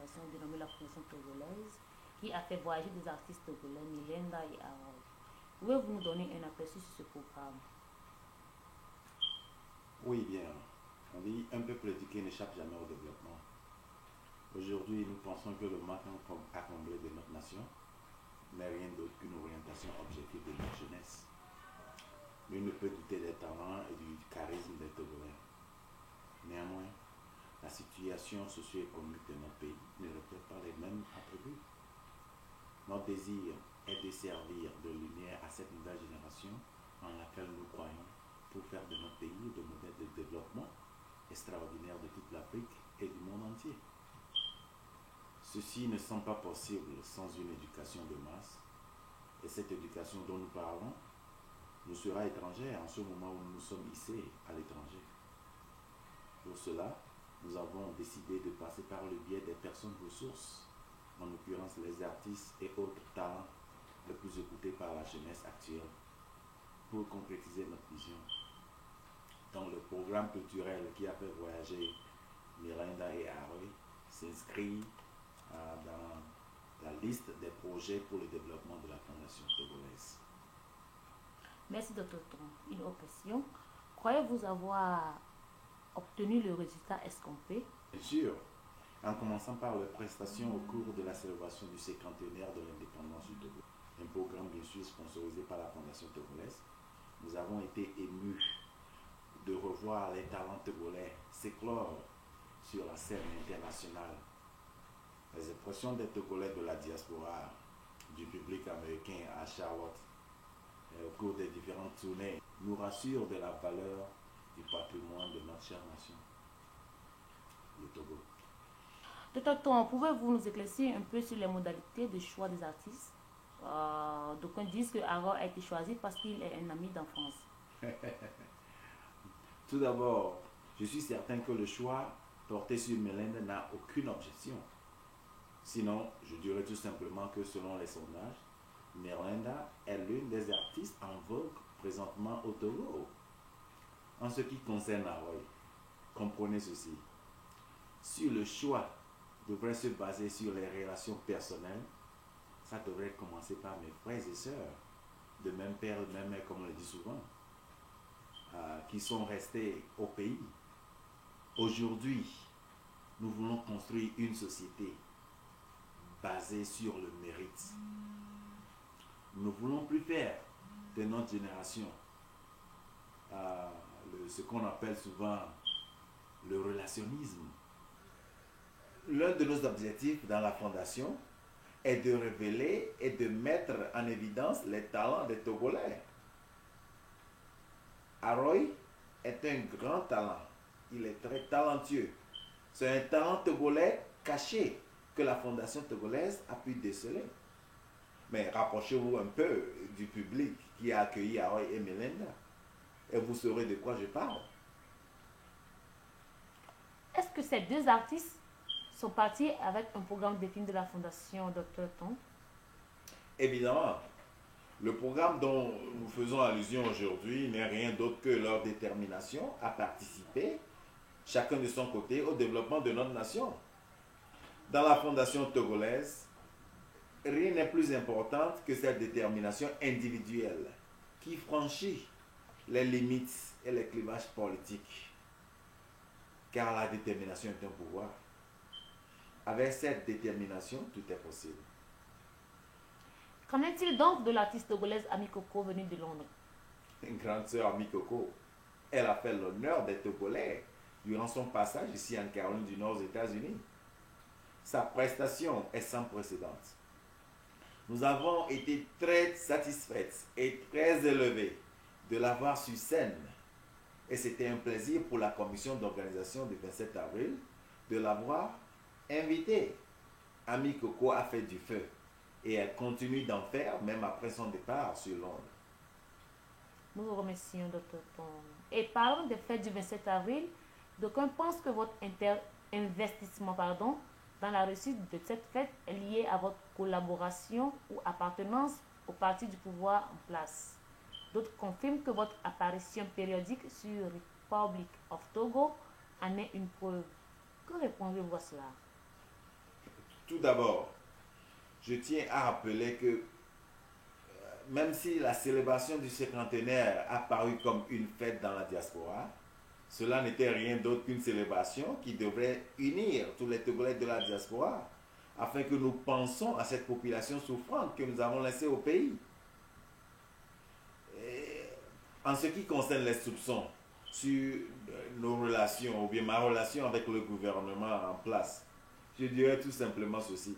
fondation dénommée la Fondation Togolaise, qui a fait voyager des artistes togolais, Milenda et Harold. Pouvez-vous nous donner un aperçu sur ce programme? Oui, bien. On dit un peuple éduqué n'échappe jamais au développement. Aujourd'hui, nous pensons que le manque à combler de notre nation n'est rien d'autre qu'une orientation objective de notre jeunesse. Nul ne peut douter des talents et du charisme des Togolais. Néanmoins, la situation socio-économique de notre pays ne reflète pas les mêmes attributs. Notre désir est de servir de lumière à cette nouvelle génération en laquelle nous croyons pour faire de notre pays le modèle de développement extraordinaire de toute l'Afrique et du monde entier. Ceci ne semble pas possible sans une éducation de masse, et cette éducation dont nous parlons nous sera étrangère en ce moment où nous sommes hissés à l'étranger. Pour cela, nous avons décidé de passer par le biais des personnes ressources, en l'occurrence les artistes et autres talents les plus écoutés par la jeunesse actuelle, pour concrétiser notre vision. Donc le programme culturel qui a fait voyager Miranda et Harold s'inscrit dans la liste des projets pour le développement de la Fondation togolaise. Merci, Dr. Tom. Une autre question. Croyez-vous avoir obtenu le résultat escompté? Bien sûr, en commençant par les prestations au cours de la célébration du 50e de l'indépendance du Togo, un programme bien sûr sponsorisé par la Fondation togolaise, nous avons été émus de revoir les talents togolais s'éclore sur la scène internationale. Les impressions des Togolais de la diaspora, du public américain à Charlotte, au cours des différentes tournées, nous rassurent de la valeur du patrimoine de notre chère nation, le Togo. Dr. Tom, pouvez-vous nous éclaircir un peu sur les modalités de choix des artistes? D'aucuns disent que Harold a été choisi parce qu'il est un ami d'enfance. Tout d'abord, je suis certain que le choix porté sur Milenda n'a aucune objection. Sinon, je dirais tout simplement que selon les sondages, Miranda est l'une des artistes en vogue présentement au Togo. En ce qui concerne Harold, comprenez ceci. Si le choix devrait se baser sur les relations personnelles, ça devrait commencer par mes frères et sœurs, de même père, de même mère, comme on le dit souvent, qui sont restés au pays. Aujourd'hui, nous voulons construire une société basée sur le mérite. Nous ne voulons plus faire de notre génération ce qu'on appelle souvent le relationnisme. L'un de nos objectifs dans la fondation est de révéler et de mettre en évidence les talents des Togolais. Harold est un grand talent. Il est très talentueux. C'est un talent togolais caché que la Fondation togolaise a pu déceler. Mais rapprochez-vous un peu du public qui a accueilli Harold et Milenda et vous saurez de quoi je parle. Est-ce que ces deux artistes sont partis avec un programme défini de la Fondation Dr. Tom? Évidemment, le programme dont nous faisons allusion aujourd'hui n'est rien d'autre que leur détermination à participer, chacun de son côté, au développement de notre nation. Dans la Fondation togolaise, rien n'est plus important que cette détermination individuelle qui franchit les limites et les clivages politiques. Car la détermination est un pouvoir. Avec cette détermination, tout est possible. Qu'en est-il donc de l'artiste togolaise Ami Coco venue de Londres? Une grande sœur Ami Coco, elle a fait l'honneur des Togolais durant son passage ici en Caroline du Nord aux États-Unis. Sa prestation est sans précédent. Nous avons été très satisfaites et très élevés de l'avoir sur scène. Et c'était un plaisir pour la commission d'organisation du 27 avril de l'avoir invitée. Ami Coco a fait du feu et elle continue d'en faire même après son départ sur Londres. Nous vous remercions, Dr. Tom. Et parlons des fêtes du 27 avril. D'aucuns pensent que votre investissement dans la réussite de cette fête est lié à votre collaboration ou appartenance au parti du pouvoir en place. D'autres confirment que votre apparition périodique sur Republic of Togo en est une preuve. Que répondez-vous à cela? Tout d'abord, je tiens à rappeler que même si la célébration du cinquantenaire a paru comme une fête dans la diaspora, cela n'était rien d'autre qu'une célébration qui devrait unir tous les Togolais de la diaspora afin que nous pensions à cette population souffrante que nous avons laissée au pays. Et en ce qui concerne les soupçons sur nos relations ou bien ma relation avec le gouvernement en place, je dirais tout simplement ceci.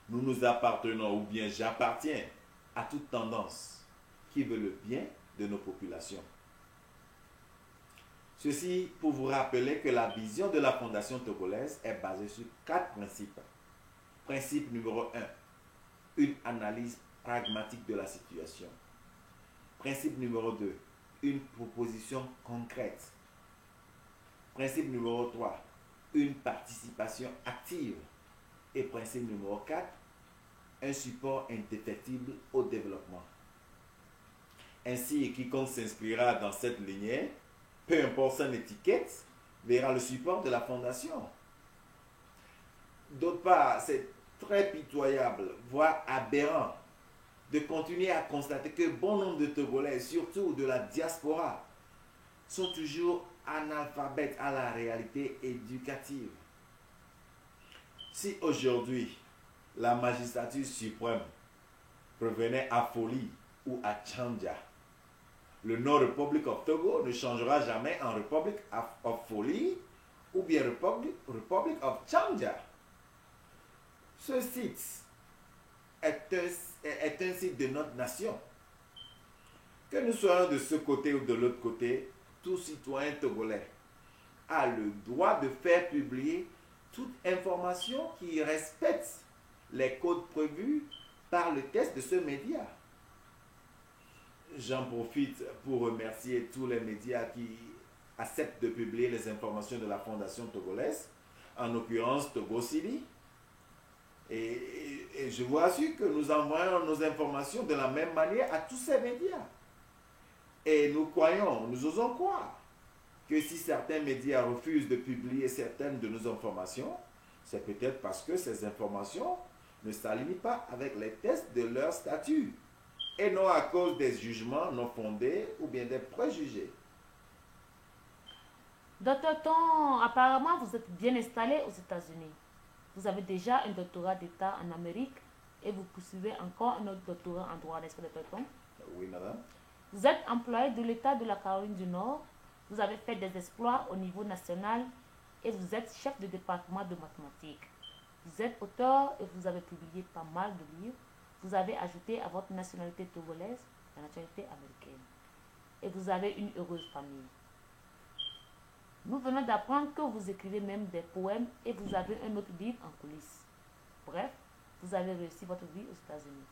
Nous nous appartenons ou bien j'appartiens à toute tendance qui veut le bien de nos populations. Ceci pour vous rappeler que la vision de la Fondation togolaise est basée sur 4 principes. Principe numéro 1, une analyse pragmatique de la situation. Principe numéro 2, une proposition concrète. Principe numéro 3, une participation active. Et principe numéro 4, un support indéfectible au développement. Ainsi, quiconque s'inscrira dans cette lignée, peu importe son étiquette, verra le support de la Fondation. D'autre part, c'est très pitoyable, voire aberrant, de continuer à constater que bon nombre de Togolais, surtout de la diaspora, sont toujours analphabètes à la réalité éducative. Si aujourd'hui, la magistrature suprême revenait à Foli ou à Tchandja, le nom Republic of Togo ne changera jamais en Republic of Foli ou bien Republic of Tchandja. Ce site est un site de notre nation. Que nous soyons de ce côté ou de l'autre côté, tout citoyen togolais a le droit de faire publier toute information qui respecte les codes prévus par le texte de ce média. J'en profite pour remercier tous les médias qui acceptent de publier les informations de la Fondation togolaise, en l'occurrence Togo City. Et je vous assure que nous envoyons nos informations de la même manière à tous ces médias. Et nous osons croire que si certains médias refusent de publier certaines de nos informations, c'est peut-être parce que ces informations ne s'alignent pas avec les textes de leur statut et non à cause des jugements non fondés ou bien des préjugés. Docteur Ton, apparemment vous êtes bien installé aux États-Unis. Vous avez déjà un doctorat d'État en Amérique et vous poursuivez encore un autre doctorat en droit, n'est-ce pas, docteur Ton? Oui, madame. Vous êtes employé de l'État de la Caroline du Nord. Vous avez fait des exploits au niveau national et vous êtes chef de département de mathématiques. Vous êtes auteur et vous avez publié pas mal de livres. Vous avez ajouté à votre nationalité togolaise la nationalité américaine. Et vous avez une heureuse famille. Nous venons d'apprendre que vous écrivez même des poèmes et vous avez un autre livre en coulisses. Bref, vous avez réussi votre vie aux États-Unis.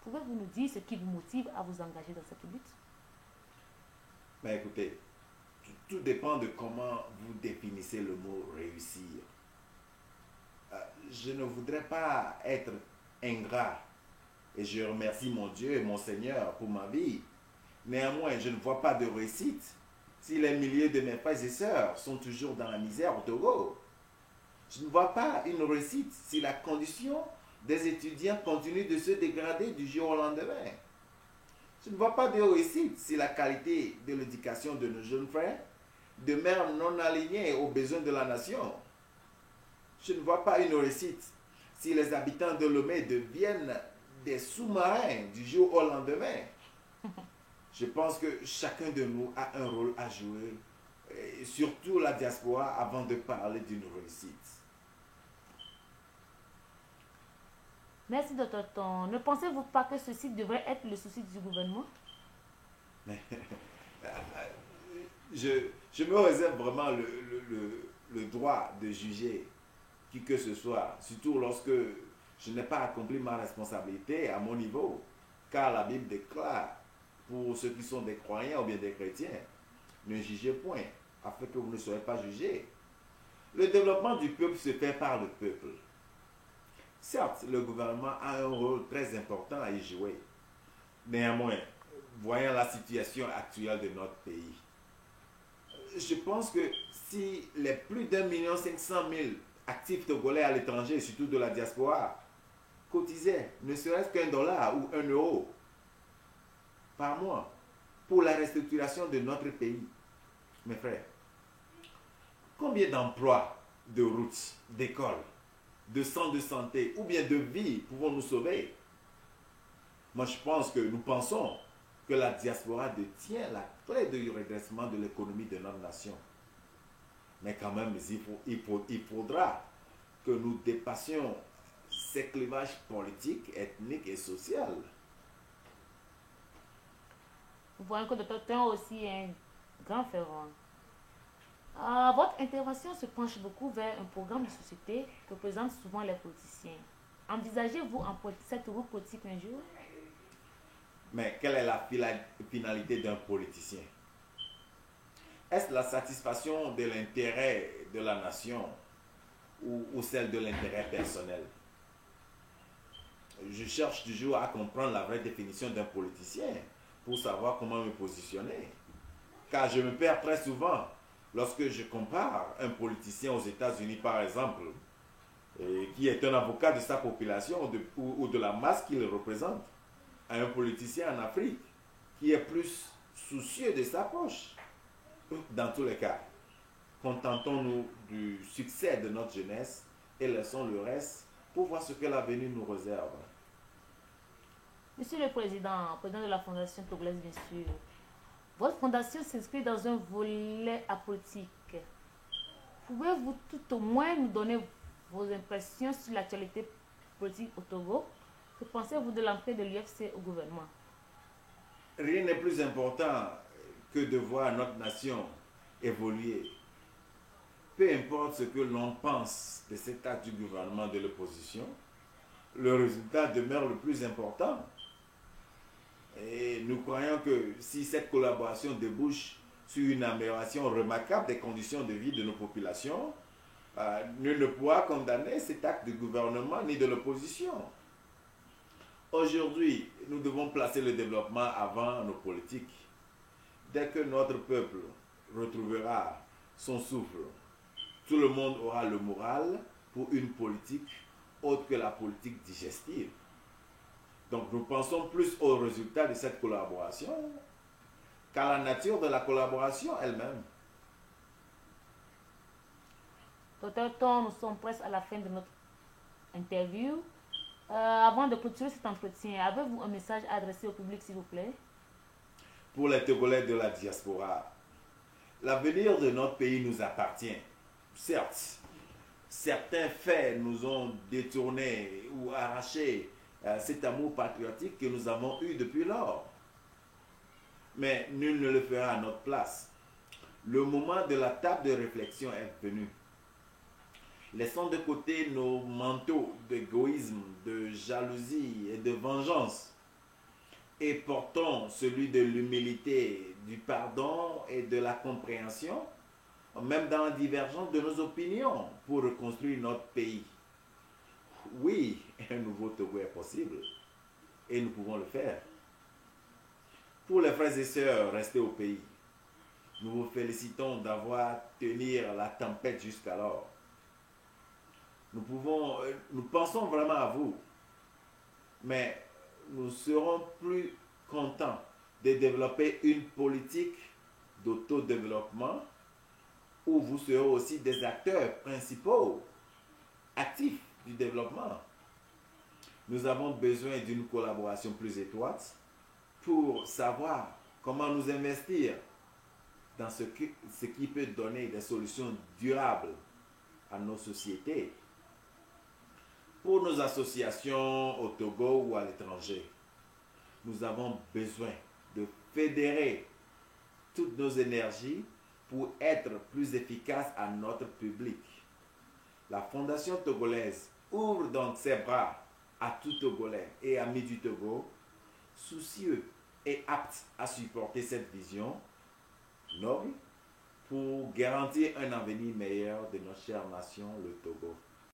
Pouvez-vous nous dire ce qui vous motive à vous engager dans cette lutte? Mais écoutez, tout dépend de comment vous définissez le mot réussir. Je ne voudrais pas être ingrat et je remercie mon Dieu et mon Seigneur pour ma vie. Néanmoins, je ne vois pas de réussite si les milliers de mes frères et sœurs sont toujours dans la misère au Togo. Je ne vois pas une réussite si la condition des étudiants continue de se dégrader du jour au lendemain. Je ne vois pas de réussite si la qualité de l'éducation de nos jeunes frères demeure non alignée aux besoins de la nation. Je ne vois pas une réussite si les habitants de Lomé deviennent des sous-marins du jour au lendemain. Je pense que chacun de nous a un rôle à jouer, et surtout la diaspora, avant de parler d'une réussite. Merci, docteur Ton. Ne pensez-vous pas que ceci devrait être le souci du gouvernement? Je me réserve vraiment le droit de juger qui que ce soit, surtout lorsque je n'ai pas accompli ma responsabilité à mon niveau, car la Bible déclare, pour ceux qui sont des croyants ou bien des chrétiens, ne jugez point, afin que vous ne soyez pas jugés. Le développement du peuple se fait par le peuple. Certes, le gouvernement a un rôle très important à y jouer. Néanmoins, voyant la situation actuelle de notre pays, je pense que si les plus d'1,5 million actifs togolais à l'étranger, surtout de la diaspora, cotisaient ne serait-ce qu'1 dollar ou 1 euro par mois pour la restructuration de notre pays. Mes frères, combien d'emplois, de routes, d'écoles, de centres de santé ou bien de vie pouvons-nous sauver? Moi, je pense que nous pensons que la diaspora détient la clé du redressement de l'économie de notre nation. Mais quand même, il faudra que nous dépassions ces clivages politiques, ethniques et sociaux. Vous voyez que le docteur aussi est un grand fervent. Votre intervention se penche beaucoup vers un programme de société que présentent souvent les politiciens. Envisagez-vous cette route politique un jour? Mais quelle est la finalité d'un politicien? Est-ce la satisfaction de l'intérêt de la nation ou celle de l'intérêt personnel? Je cherche toujours à comprendre la vraie définition d'un politicien pour savoir comment me positionner. Car je me perds très souvent lorsque je compare un politicien aux États-Unis, par exemple, qui est un avocat de sa population ou de la masse qu'il représente, à un politicien en Afrique qui est plus soucieux de sa poche. Dans tous les cas, contentons-nous du succès de notre jeunesse et laissons le reste pour voir ce que l'avenir nous réserve. Monsieur le Président, président de la Fondation togolaise, bien sûr, votre fondation s'inscrit dans un volet apolitique. Pouvez-vous tout au moins nous donner vos impressions sur l'actualité politique au Togo? Que pensez-vous de l'entrée de l'UFC au gouvernement? Rien n'est plus important que de voir notre nation évoluer. Peu importe ce que l'on pense de cet acte du gouvernement de l'opposition, le résultat demeure le plus important. Et nous croyons que si cette collaboration débouche sur une amélioration remarquable des conditions de vie de nos populations, nul ne pourra condamner cet acte du gouvernement ni de l'opposition. Aujourd'hui, nous devons placer le développement avant nos politiques. Dès que notre peuple retrouvera son souffle, tout le monde aura le moral pour une politique autre que la politique digestive. Donc nous pensons plus aux résultats de cette collaboration qu'à la nature de la collaboration elle-même. Docteur Tom, nous sommes presque à la fin de notre interview. Avant de clôturer cet entretien, avez-vous un message à adresser au public, s'il vous plaît? Pour les Togolais de la diaspora, l'avenir de notre pays nous appartient. Certes, certains faits nous ont détourné ou arraché cet amour patriotique que nous avons eu depuis lors. Mais nul ne le fera à notre place. Le moment de la table de réflexion est venu. Laissons de côté nos manteaux d'égoïsme, de jalousie et de vengeance et portons celui de l'humilité, du pardon et de la compréhension, même dans la divergence de nos opinions, pour reconstruire notre pays. Oui, un nouveau Togo est possible et nous pouvons le faire. Pour les frères et sœurs restés au pays, nous vous félicitons d'avoir tenu la tempête jusqu'alors. Nous pensons vraiment à vous, mais nous serons plus contents de développer une politique d'autodéveloppement où vous serez aussi des acteurs principaux, actifs du développement. Nous avons besoin d'une collaboration plus étroite pour savoir comment nous investir dans ce qui peut donner des solutions durables à nos sociétés. Pour nos associations au Togo ou à l'étranger, nous avons besoin de fédérer toutes nos énergies pour être plus efficaces à notre public. La Fondation togolaise ouvre donc ses bras à tout Togolais et amis du Togo, soucieux et aptes à supporter cette vision noble pour garantir un avenir meilleur de notre chère nation, le Togo.